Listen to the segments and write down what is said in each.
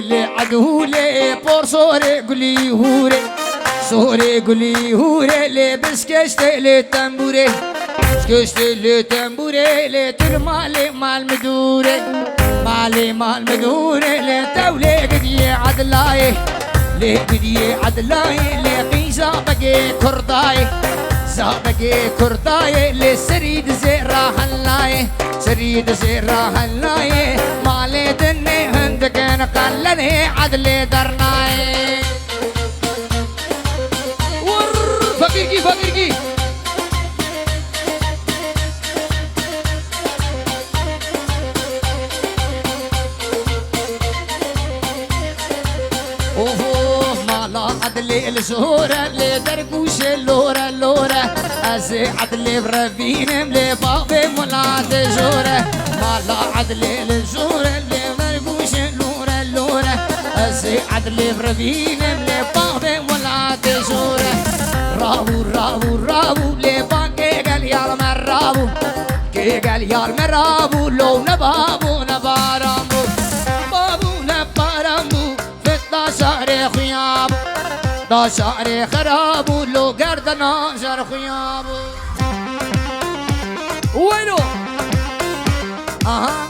لي عدولي بور سوري قولي هوري سوري قولي هوري لي بسكشت لي تنبوري بسكشت لي تنبوري لي ترمالي مال مدوري مالي مال مدوري لي تولي قدي عدلاي لي قدي عدلاي لي قيسا بقي كرداي زابقي كرداي لي سريد زيرا هلاي سريد زيرا هلاي مالي دني هندك نقلني عدلي درناي ور فقيركي فقيركي اوه مالا عدلي الزهورة اللي درقوش اللورة اللورة ازي عدلي برفين ملي بابي مولاد زورة مالا عدلي الزهورة اللي درقوش اللورة اللورة ازي عدلي برفين ملي بابي مولاد زورة رابو رابو رابو لي باقي قال يا مرابو كي قال يا مرابو لو نبابو نبارامو بابو نبارامو فتنا شعري خيابو دا شعري خرابو لو قرد ناجر خيابو وينو اها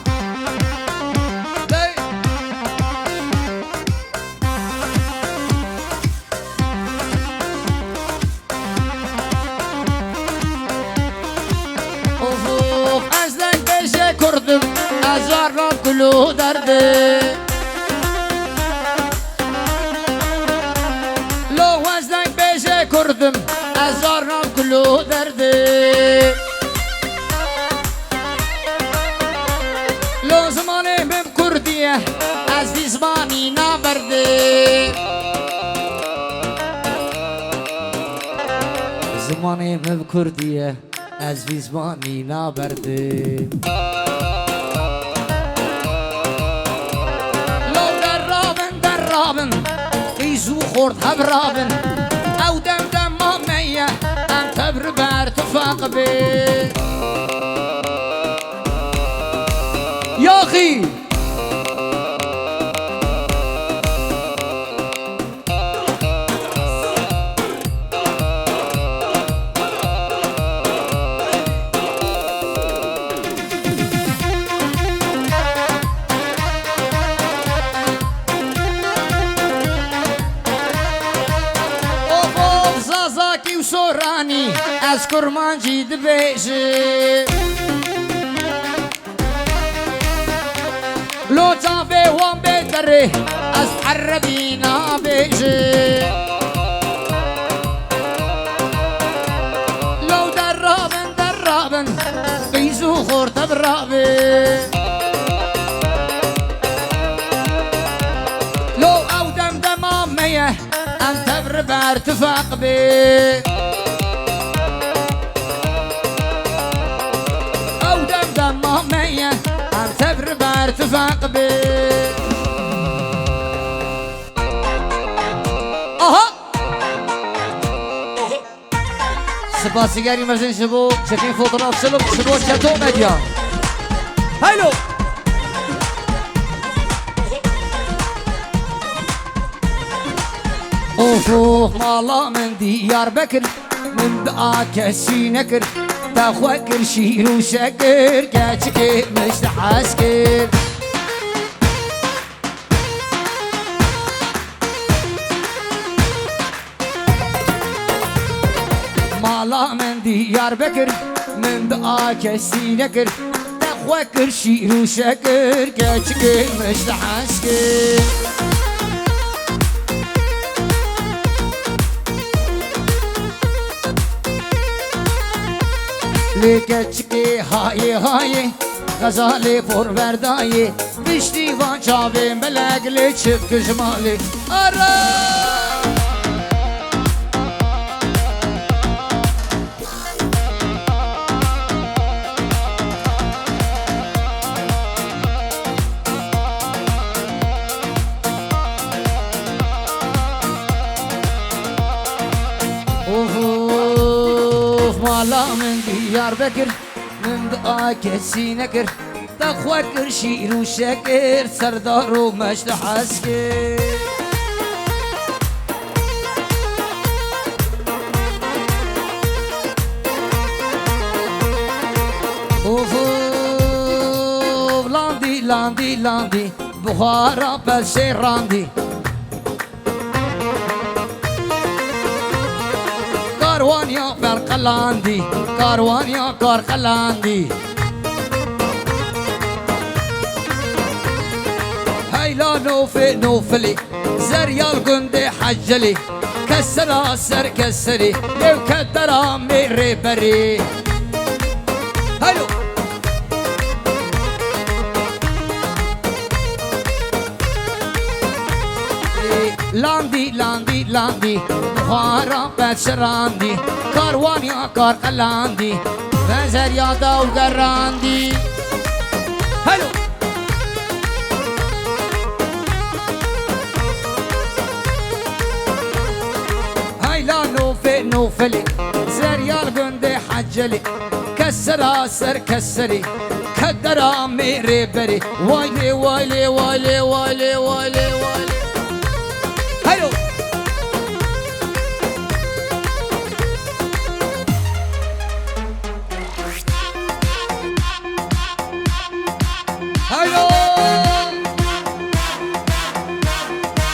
لي اوفو ازلك بيشي كردم ازارب كلو دردي كردم ازارم كلو دردي لو زماني بم كردية از في زماني نابردي زماني بم كردية از في زماني نابردي لو درابن درابن قيزو خورد هبرابن او دم دم مامية انت بربار تفاق بي يا اخي سوراني اذكر ما جيد بيجي لو تافي وان بيتري اسحر بينا بيجي لو درابن درابن بيزو خور تبرابي لو او دم دمامية انت بربار تفاق بي او دم دمامية انت بربار تفاق بي اها سپاسگزاری مرزین شبو چکین فوتوگراف سلوب شبو چطور مدیا هلو اوفوخ مالا من ديار بكر من دعا كسي نكر تاخوكر شير وشكر كاتشكي مش تحاسكر مالا من ديار بكر من دعا كسي نكر تاخوكر شير وشكر كاتشكي مش تحاسكر لکچکی های های غزالی پروردایی بشتی وان چاوی ملک لچب کجمالی آرا اوه مالا من ديار بكر من دعا كسي نكر تخوى كرشيل وشاكر سردار ومشلح عسكر اوفو لاندي لاندي لاندي بخارا بلشي راندي كاروانيا فرقلاندي كاروانيا كارقلاندي هيلا نوفي نوفلي زريال قندي حجلي كسرا سر كسري لو كدرا ميري بري هلو لاندي لاندي لاندي بخارا بشراندي كاروانيا كارقلاندي فزريا داو قراندي هلو هيلا نوفي نوفلي زريال قندي حجلي كسرا سر كسري كدرا ميري بري وايلي وايلي وايلي وايلي وايلي